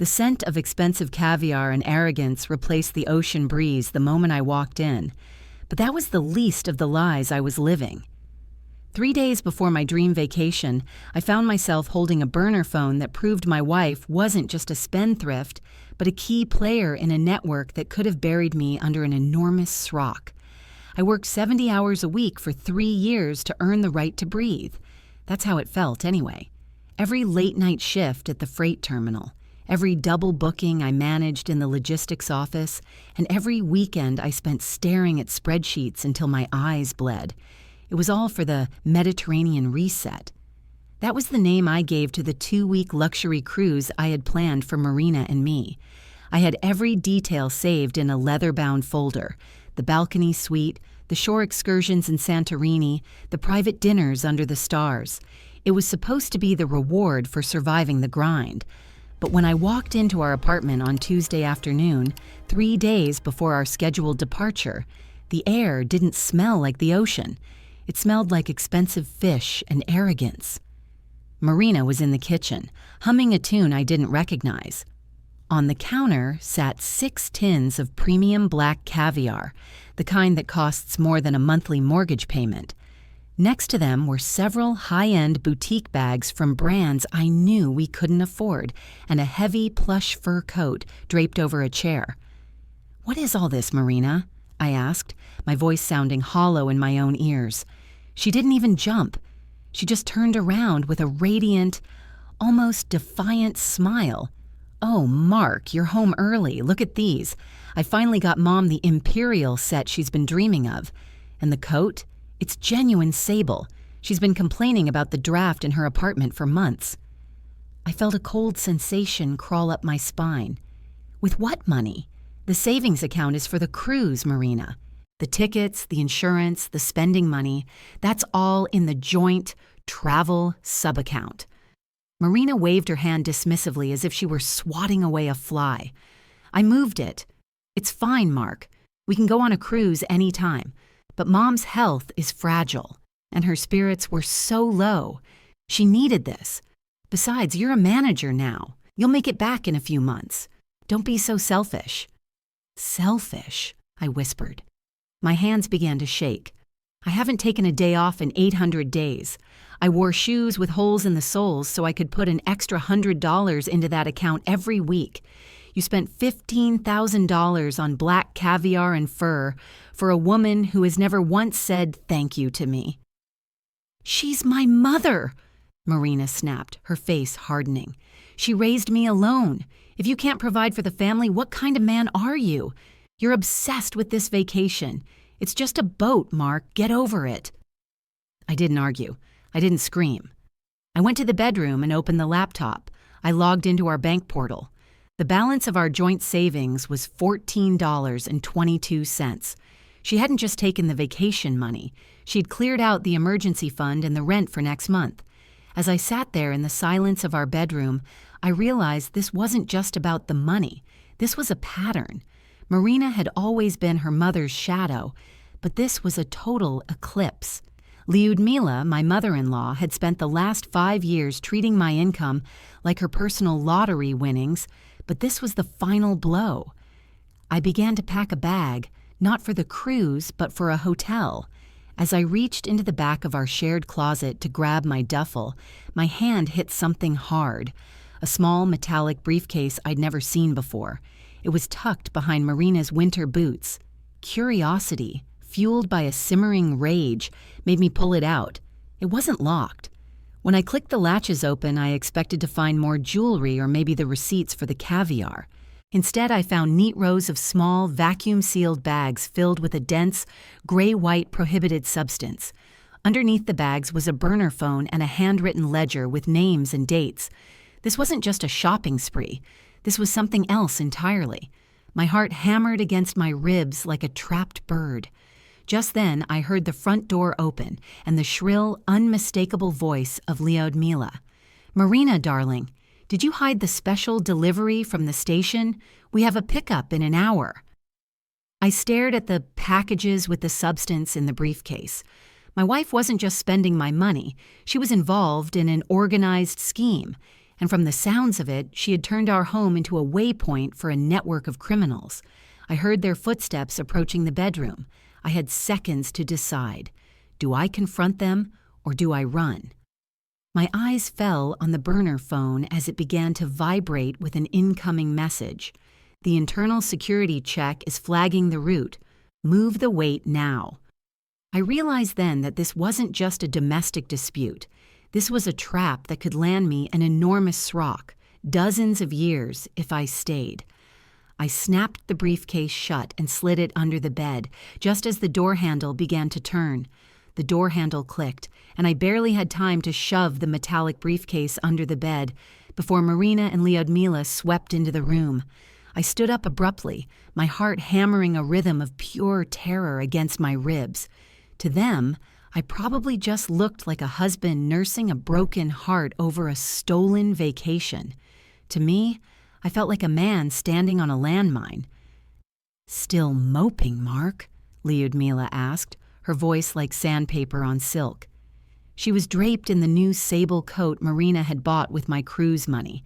The scent of expensive caviar and arrogance replaced the ocean breeze the moment I walked in. But that was the least of the lies I was living. 3 days before my dream vacation, I found myself holding a burner phone that proved my wife wasn't just a spendthrift, but a key player in a network that could have buried me under an enormous rock. I worked 70 hours a week for 3 years to earn the right to breathe. That's how it felt anyway. Every late-night shift at the freight terminal, every double booking I managed in the logistics office, and every weekend I spent staring at spreadsheets until my eyes bled. It was all for the Mediterranean reset. That was the name I gave to the 2-week luxury cruise I had planned for Marina and me. I had every detail saved in a leather-bound folder: the balcony suite, the shore excursions in Santorini, the private dinners under the stars. It was supposed to be the reward for surviving the grind. But when I walked into our apartment on Tuesday afternoon, 3 days before our scheduled departure, the air didn't smell like the ocean. It smelled like expensive fish and arrogance. Marina was in the kitchen, humming a tune I didn't recognize. On the counter sat 6 tins of premium black caviar, the kind that costs more than a monthly mortgage payment. Next to them were several high-end boutique bags from brands I knew we couldn't afford, and a heavy plush fur coat draped over a chair. "What is all this, Marina?" I asked, my voice sounding hollow in my own ears. She didn't even jump. She just turned around with a radiant, almost defiant smile. "Oh, Mark, you're home early. Look at these. I finally got Mom the Imperial set she's been dreaming of. And the coat? It's genuine sable. She's been complaining about the draft in her apartment for months." I felt a cold sensation crawl up my spine. With what money? The savings account is for the cruise, Marina. The tickets, the insurance, the spending money, that's all in the joint travel subaccount. Marina waved her hand dismissively as if she were swatting away a fly. I moved it. "It's fine, Mark. We can go on a cruise any time. But Mom's health is fragile, and her spirits were so low. She needed this. Besides, you're a manager now. You'll make it back in a few months. Don't be so selfish." "Selfish?" I whispered. My hands began to shake. I haven't taken a day off in 800 days. I wore shoes with holes in the soles so I could put an extra $100 into that account every week. You spent $15,000 on black caviar and fur for a woman who has never once said thank you to me. "She's my mother," Marina snapped, her face hardening. "She raised me alone. If you can't provide for the family, what kind of man are you? You're obsessed with this vacation. It's just a boat, Mark. Get over it." I didn't argue. I didn't scream. I went to the bedroom and opened the laptop. I logged into our bank portal. The balance of our joint savings was $14.22. She hadn't just taken the vacation money. She'd cleared out the emergency fund and the rent for next month. As I sat there in the silence of our bedroom, I realized this wasn't just about the money. This was a pattern. Marina had always been her mother's shadow, but this was a total eclipse. Lyudmila, my mother-in-law, had spent the last 5 years treating my income like her personal lottery winnings, but this was the final blow. I began to pack a bag, not for the cruise, but for a hotel. As I reached into the back of our shared closet to grab my duffel, my hand hit something hard, a small metallic briefcase I'd never seen before. It was tucked behind Marina's winter boots. Curiosity, fueled by a simmering rage, made me pull it out. It wasn't locked. When I clicked the latches open, I expected to find more jewelry or maybe the receipts for the caviar. Instead, I found neat rows of small, vacuum-sealed bags filled with a dense, gray-white prohibited substance. Underneath the bags was a burner phone and a handwritten ledger with names and dates. This wasn't just a shopping spree. This was something else entirely. My heart hammered against my ribs like a trapped bird. Just then, I heard the front door open and the shrill, unmistakable voice of Lyudmila. "Marina, darling, did you hide the special delivery from the station? We have a pickup in an hour." I stared at the packages with the substance in the briefcase. My wife wasn't just spending my money. She was involved in an organized scheme. and from the sounds of it, she had turned our home into a waypoint for a network of criminals. I heard their footsteps approaching the bedroom. I had seconds to decide. Do I confront them or do I run? My eyes fell on the burner phone as it began to vibrate with an incoming message. The internal security check is flagging the route. Move the weight now. I realized then that this wasn't just a domestic dispute. This was a trap that could land me an enormous srock, dozens of years if I stayed. I snapped the briefcase shut and slid it under the bed, just as the door handle began to turn. The door handle clicked, and I barely had time to shove the metallic briefcase under the bed before Marina and Lyudmila swept into the room. I stood up abruptly, my heart hammering a rhythm of pure terror against my ribs. To them, I probably just looked like a husband nursing a broken heart over a stolen vacation. To me, I felt like a man standing on a landmine. "Still moping, Mark?" Lyudmila asked, her voice like sandpaper on silk. She was draped in the new sable coat Marina had bought with my cruise money.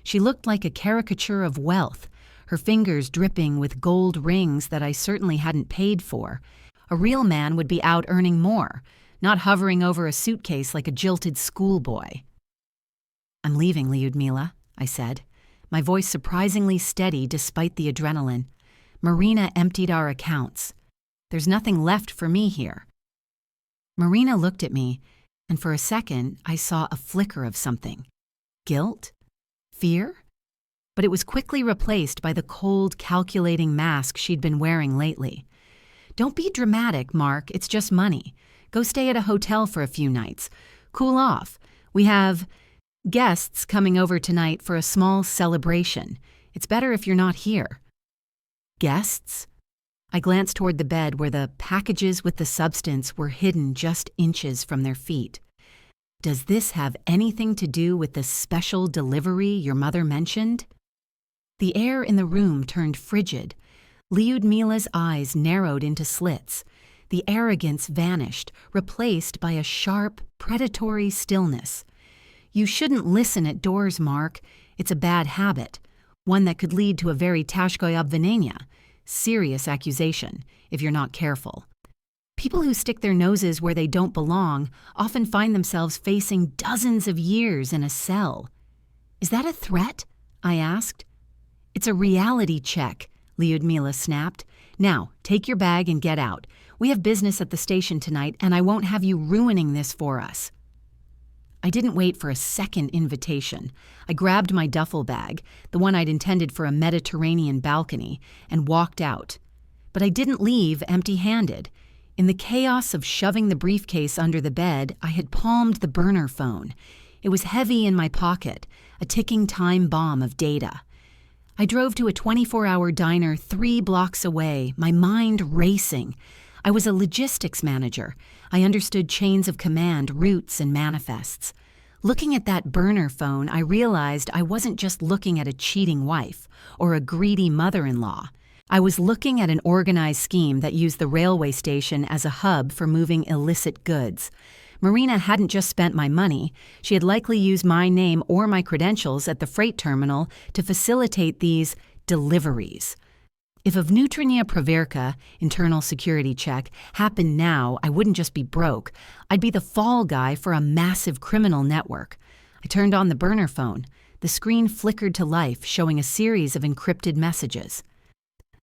She looked like a caricature of wealth, her fingers dripping with gold rings that I certainly hadn't paid for. A real man would be out earning more, not hovering over a suitcase like a jilted schoolboy. "I'm leaving, Lyudmila," I said, my voice surprisingly steady despite the adrenaline. "Marina emptied our accounts. There's nothing left for me here." Marina looked at me, and for a second I saw a flicker of something. Guilt? Fear? But it was quickly replaced by the cold, calculating mask she'd been wearing lately. "Don't be dramatic, Mark. It's just money. Go stay at a hotel for a few nights. Cool off. We have guests coming over tonight for a small celebration. It's better if you're not here." Guests? I glanced toward the bed where the packages with the substance were hidden just inches from their feet. "Does this have anything to do with the special delivery your mother mentioned?" The air in the room turned frigid. Lyudmila's eyes narrowed into slits. The arrogance vanished, replaced by a sharp, predatory stillness. "You shouldn't listen at doors, Mark. It's a bad habit, one that could lead to a very tashkoy obvinenia. Serious accusation, if you're not careful. People who stick their noses where they don't belong often find themselves facing dozens of years in a cell." "Is that a threat?" I asked. "It's a reality check," Lyudmila snapped. "Now, take your bag and get out. We have business at the station tonight, and I won't have you ruining this for us." I didn't wait for a second invitation. I grabbed my duffel bag, the one I'd intended for a Mediterranean balcony, and walked out. But I didn't leave empty-handed. In the chaos of shoving the briefcase under the bed, I had palmed the burner phone. It was heavy in my pocket, a ticking time bomb of data. I drove to a 24-hour diner 3 blocks away, my mind racing. I was a logistics manager. I understood chains of command, routes, and manifests. Looking at that burner phone, I realized I wasn't just looking at a cheating wife or a greedy mother-in-law. I was looking at an organized scheme that used the railway station as a hub for moving illicit goods. Marina hadn't just spent my money. She had likely used my name or my credentials at the freight terminal to facilitate these deliveries. If a vnutrenia proverka, internal security check, happened now, I wouldn't just be broke. I'd be the fall guy for a massive criminal network. I turned on the burner phone. The screen flickered to life, showing a series of encrypted messages.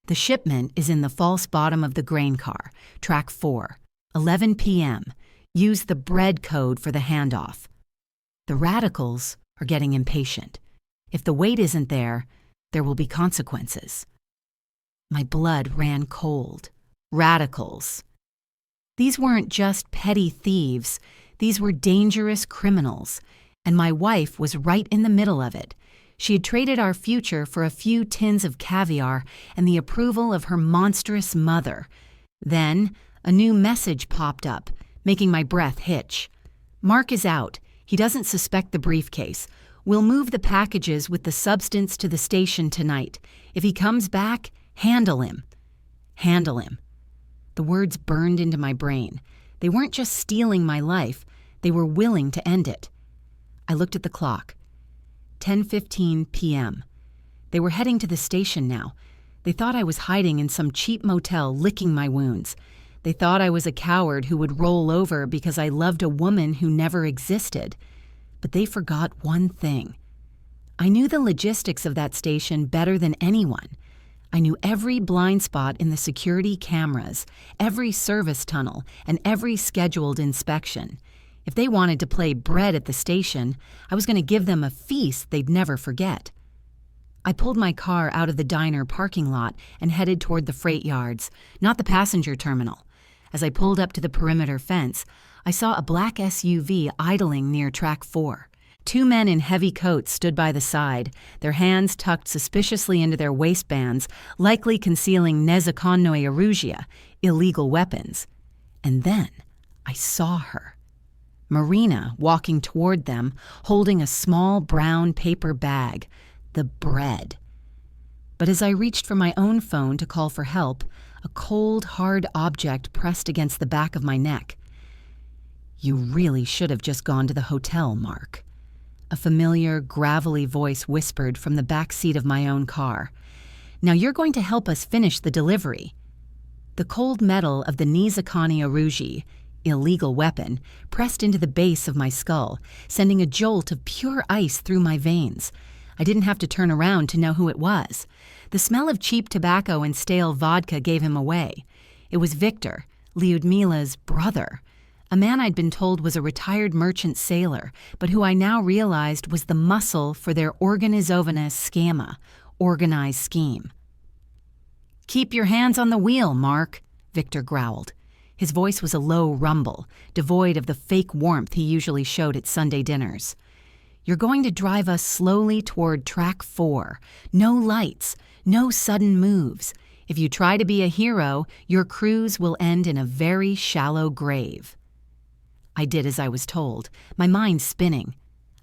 "The shipment is in the false bottom of the grain car, track 4, 11 p.m. Use the bread code for the handoff. The radicals are getting impatient. If the weight isn't there, there will be consequences." My blood ran cold. Radicals. These weren't just petty thieves. These were dangerous criminals. And my wife was right in the middle of it. She had traded our future for a few tins of caviar and the approval of her monstrous mother. Then, a new message popped up, making my breath hitch. "Mark is out. He doesn't suspect the briefcase. We'll move the packages with the substance to the station tonight. If he comes back, handle him." Handle him. The words burned into my brain. They weren't just stealing my life. They were willing to end it. I looked at the clock. 10:15 p.m. They were heading to the station now. They thought I was hiding in some cheap motel licking my wounds. They thought I was a coward who would roll over because I loved a woman who never existed. But they forgot one thing. I knew the logistics of that station better than anyone. I knew every blind spot in the security cameras, every service tunnel, and every scheduled inspection. If they wanted to play bread at the station, I was going to give them a feast they'd never forget. I pulled my car out of the diner parking lot and headed toward the freight yards, not the passenger terminal. As I pulled up to the perimeter fence, I saw a black SUV idling near track 4. 2 men in heavy coats stood by the side, their hands tucked suspiciously into their waistbands, likely concealing nezakonnoe oružia, illegal weapons. And then I saw her. Marina walking toward them, holding a small brown paper bag, the bread. But as I reached for my own phone to call for help, a cold, hard object pressed against the back of my neck. "You really should have just gone to the hotel, Mark." A familiar, gravelly voice whispered from the back seat of my own car. "Now you're going to help us finish the delivery." The cold metal of the nezakonnoe oružia, illegal weapon, pressed into the base of my skull, sending a jolt of pure ice through my veins. I didn't have to turn around to know who it was. The smell of cheap tobacco and stale vodka gave him away. It was Victor, Lyudmila's brother, a man I'd been told was a retired merchant sailor, but who I now realized was the muscle for their organizovana schema, organized scheme. "Keep your hands on the wheel, Mark," Victor growled. His voice was a low rumble, devoid of the fake warmth he usually showed at Sunday dinners. "You're going to drive us slowly toward track 4. No lights, no sudden moves. If you try to be a hero, your cruise will end in a very shallow grave." I did as I was told, my mind spinning.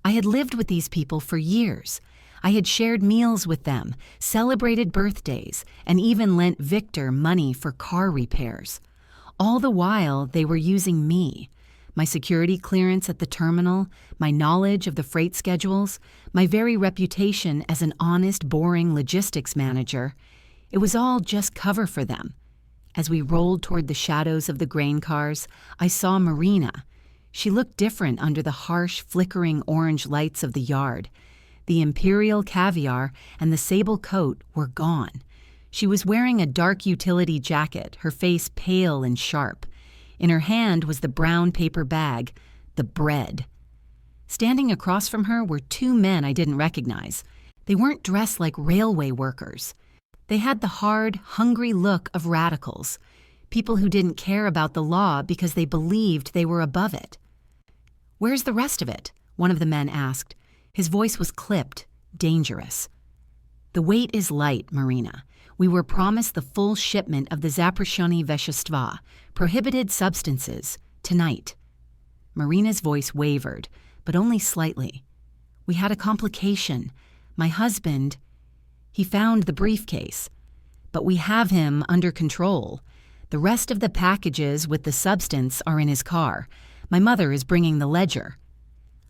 I had lived with these people for years. I had shared meals with them, celebrated birthdays, and even lent Victor money for car repairs. All the while, they were using me. My security clearance at the terminal, my knowledge of the freight schedules, my very reputation as an honest, boring logistics manager. It was all just cover for them. As we rolled toward the shadows of the grain cars, I saw Marina. She looked different under the harsh, flickering orange lights of the yard. The imperial caviar and the sable coat were gone. She was wearing a dark utility jacket, her face pale and sharp. In her hand was the brown paper bag, the bread. Standing across from her were 2 men I didn't recognize. They weren't dressed like railway workers. They had the hard, hungry look of radicals, people who didn't care about the law because they believed they were above it. "Where's the rest of it?" one of the men asked. His voice was clipped, dangerous. "The weight is light, Marina. We were promised the full shipment of the zaprashony vещества, prohibited substances, tonight." Marina's voice wavered, but only slightly. "We had a complication. My husband, he found the briefcase. But we have him under control. The rest of the packages with the substance are in his car. My mother is bringing the ledger."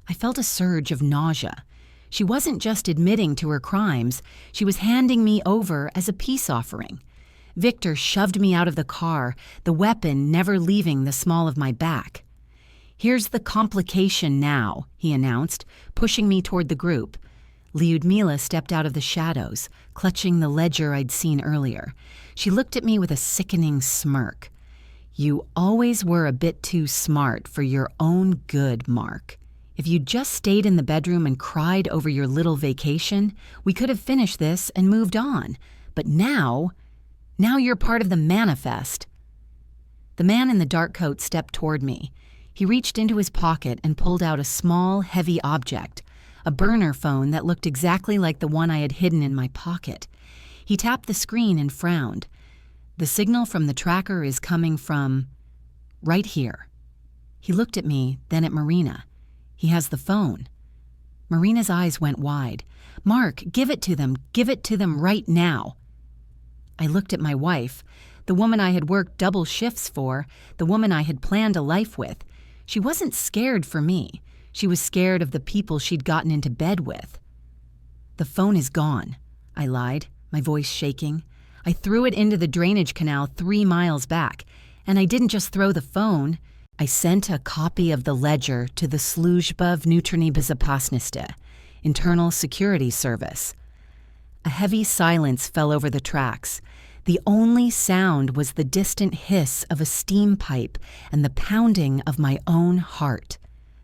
I felt a surge of nausea. She wasn't just admitting to her crimes, she was handing me over as a peace offering. Victor shoved me out of the car, the weapon never leaving the small of my back. "Here's the complication now," he announced, pushing me toward the group. Lyudmila stepped out of the shadows, clutching the ledger I'd seen earlier. She looked at me with a sickening smirk. "You always were a bit too smart for your own good, Mark. If you'd just stayed in the bedroom and cried over your little vacation, we could have finished this and moved on. But now you're part of the manifest." The man in the dark coat stepped toward me. He reached into his pocket and pulled out a small, heavy object, a burner phone that looked exactly like the one I had hidden in my pocket. He tapped the screen and frowned. "The signal from the tracker is coming from right here." He looked at me, then at Marina. "He has the phone." Marina's eyes went wide. "Mark, give it to them. Give it to them right now." I looked at my wife, the woman I had worked double shifts for, the woman I had planned a life with. She wasn't scared for me. She was scared of the people she'd gotten into bed with. "The phone is gone," I lied, my voice shaking. "I threw it into the drainage canal 3 miles back, and I didn't just throw the phone. I sent a copy of the ledger to the Служба внутренней безопасности, Internal Security Service." A heavy silence fell over the tracks. The only sound was the distant hiss of a steam pipe and the pounding of my own heart.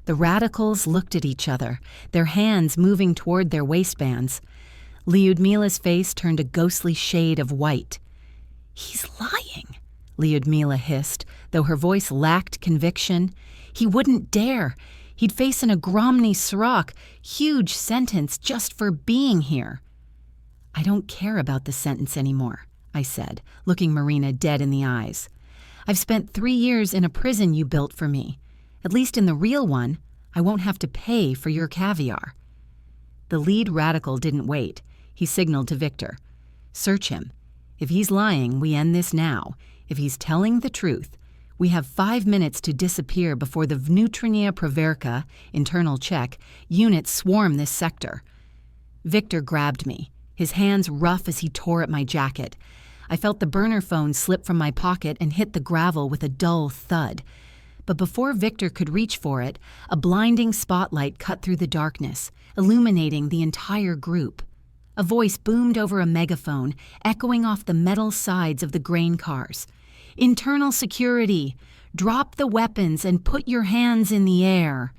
The radicals looked at each other, their hands moving toward their waistbands. Lyudmila's face turned a ghostly shade of white. "He's lying," Lyudmila hissed, though her voice lacked conviction. "He wouldn't dare. He'd face an ogromny srok, huge sentence just for being here." "I don't care about the sentence anymore," I said, looking Marina dead in the eyes. "I've spent 3 years in a prison you built for me. At least in the real one, I won't have to pay for your caviar." The lead radical didn't wait. He signaled to Victor. "Search him. If he's lying, we end this now. If he's telling the truth, we have 5 minutes to disappear before the Vnutrennaya Proverka, internal check, units swarm this sector." Victor grabbed me, his hands rough as he tore at my jacket. I felt the burner phone slip from my pocket and hit the gravel with a dull thud. But before Victor could reach for it, a blinding spotlight cut through the darkness, illuminating the entire group. A voice boomed over a megaphone, echoing off the metal sides of the grain cars. "Internal security! Drop the weapons and put your hands in the air!"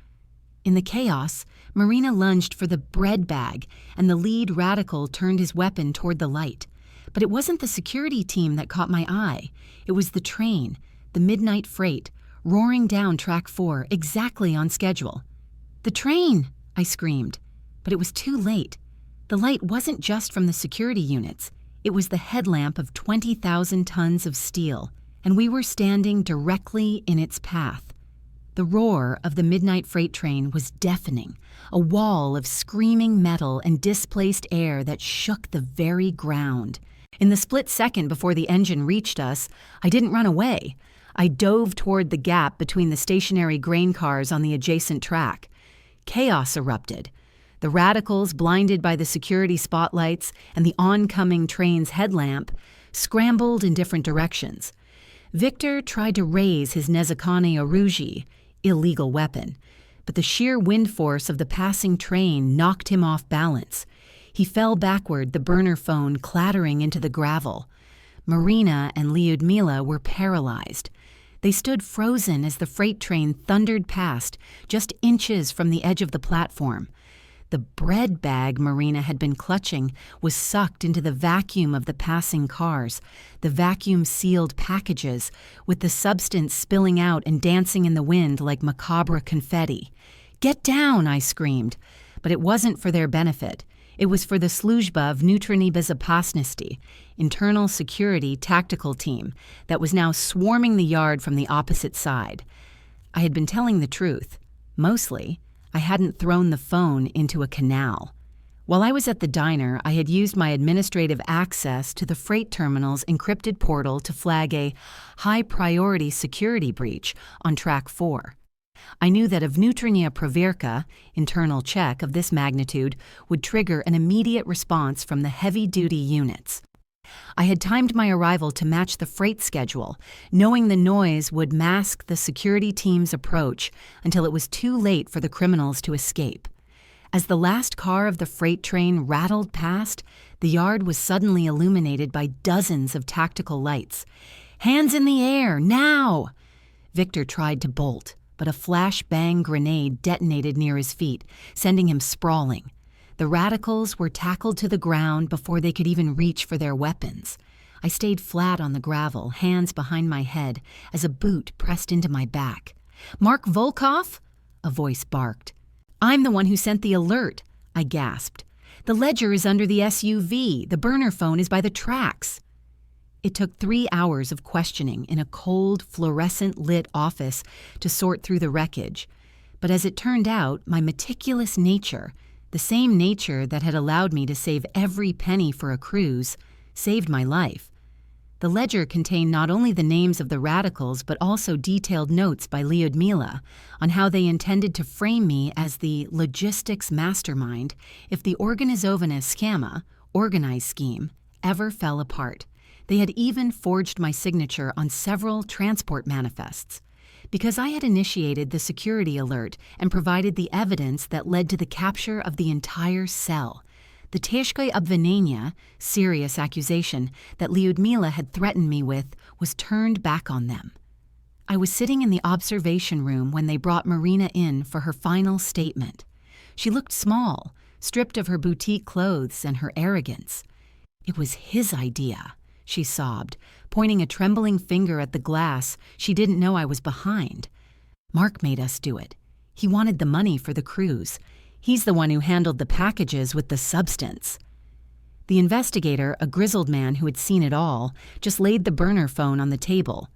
In the chaos, Marina lunged for the bread bag, and the lead radical turned his weapon toward the light. But it wasn't the security team that caught my eye. It was the train, the midnight freight, roaring down track 4, exactly on schedule. "The train!" I screamed. But it was too late. The light wasn't just from the security units. It was the headlamp of 20,000 tons of steel, and we were standing directly in its path. The roar of the midnight freight train was deafening, a wall of screaming metal and displaced air that shook the very ground. In the split second before the engine reached us, I didn't run away. I dove toward the gap between the stationary grain cars on the adjacent track. Chaos erupted. The radicals, blinded by the security spotlights and the oncoming train's headlamp, scrambled in different directions. Victor tried to raise his Nezakane Oruji, illegal weapon, but the sheer wind force of the passing train knocked him off balance. He fell backward, the burner phone clattering into the gravel. Marina and Lyudmila were paralyzed. They stood frozen as the freight train thundered past, just inches from the edge of the platform. The bread bag Marina had been clutching was sucked into the vacuum of the passing cars, the vacuum-sealed packages, with the substance spilling out and dancing in the wind like macabre confetti. "Get down!" I screamed. But it wasn't for their benefit. It was for the Служба внутренней безопасности, internal security tactical team, that was now swarming the yard from the opposite side. I had been telling the truth. Mostly, I hadn't thrown the phone into a canal. While I was at the diner, I had used my administrative access to the freight terminal's encrypted portal to flag a high-priority security breach on track 4. I knew that a Vnutrennaya Proverka, internal check of this magnitude, would trigger an immediate response from the heavy-duty units. I had timed my arrival to match the freight schedule, knowing the noise would mask the security team's approach until it was too late for the criminals to escape. As the last car of the freight train rattled past, the yard was suddenly illuminated by dozens of tactical lights. "Hands in the air, now!" Victor tried to bolt, but a flashbang grenade detonated near his feet, sending him sprawling. The radicals were tackled to the ground before they could even reach for their weapons. I stayed flat on the gravel, hands behind my head, as a boot pressed into my back. "Mark Volkov?" a voice barked. "I'm the one who sent the alert," I gasped. "The ledger is under the SUV. The burner phone is by the tracks." It took 3 hours of questioning in a cold, fluorescent-lit office to sort through the wreckage. But as it turned out, my meticulous nature, the same nature that had allowed me to save every penny for a cruise, saved my life. The ledger contained not only the names of the radicals but also detailed notes by Lyudmila on how they intended to frame me as the logistics mastermind if the organizovana schema, organized scheme, ever fell apart. They had even forged my signature on several transport manifests. Because I had initiated the security alert and provided the evidence that led to the capture of the entire cell, the teshkoy obvinenia, serious accusation, that Lyudmila had threatened me with was turned back on them. I was sitting in the observation room when they brought Marina in for her final statement. She looked small, stripped of her boutique clothes and her arrogance. "It was his idea," she sobbed, pointing a trembling finger at the glass she didn't know I was behind. "Mark made us do it. He wanted the money for the cruise. He's the one who handled the packages with the substance." The investigator, a grizzled man who had seen it all, just laid the burner phone on the table.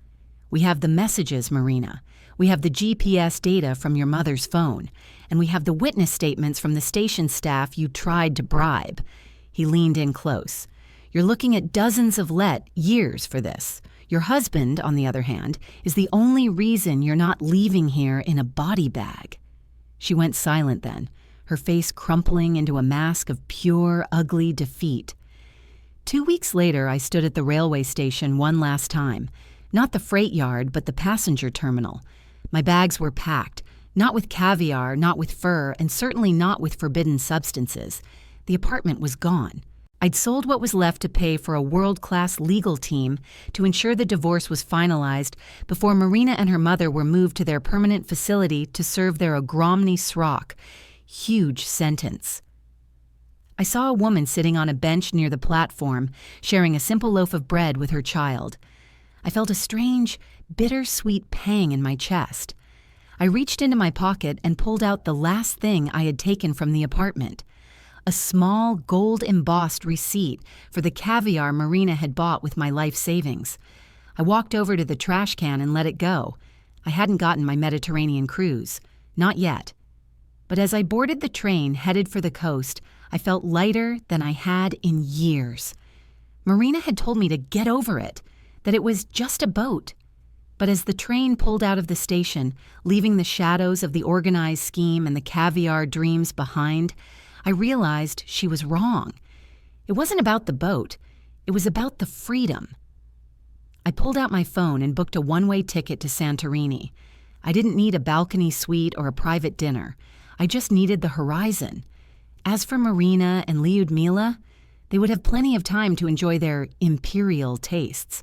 "We have the messages, Marina. We have the GPS data from your mother's phone. And we have the witness statements from the station staff you tried to bribe." He leaned in close. "You're looking at dozens of years for this. Your husband, on the other hand, is the only reason you're not leaving here in a body bag." She went silent then, her face crumpling into a mask of pure, ugly defeat. 2 weeks later, I stood at the railway station one last time. Not the freight yard, but the passenger terminal. My bags were packed, not with caviar, not with fur, and certainly not with forbidden substances. The apartment was gone. I'd sold what was left to pay for a world-class legal team to ensure the divorce was finalized before Marina and her mother were moved to their permanent facility to serve their ogromny srok. Huge sentence. I saw a woman sitting on a bench near the platform, sharing a simple loaf of bread with her child. I felt a strange, bittersweet pang in my chest. I reached into my pocket and pulled out the last thing I had taken from the apartment. A small, gold-embossed receipt for the caviar Marina had bought with my life savings. I walked over to the trash can and let it go. I hadn't gotten my Mediterranean cruise. Not yet. But as I boarded the train headed for the coast, I felt lighter than I had in years. Marina had told me to get over it, that it was just a boat. But as the train pulled out of the station, leaving the shadows of the organized scheme and the caviar dreams behind, I realized she was wrong. It wasn't about the boat. It was about the freedom. I pulled out my phone and booked a one-way ticket to Santorini. I didn't need a balcony suite or a private dinner. I just needed the horizon. As for Marina and Lyudmila, they would have plenty of time to enjoy their imperial tastes.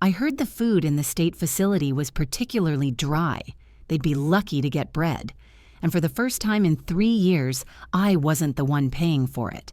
I heard the food in the state facility was particularly dry. They'd be lucky to get bread. And for the first time in 3 years, I wasn't the one paying for it.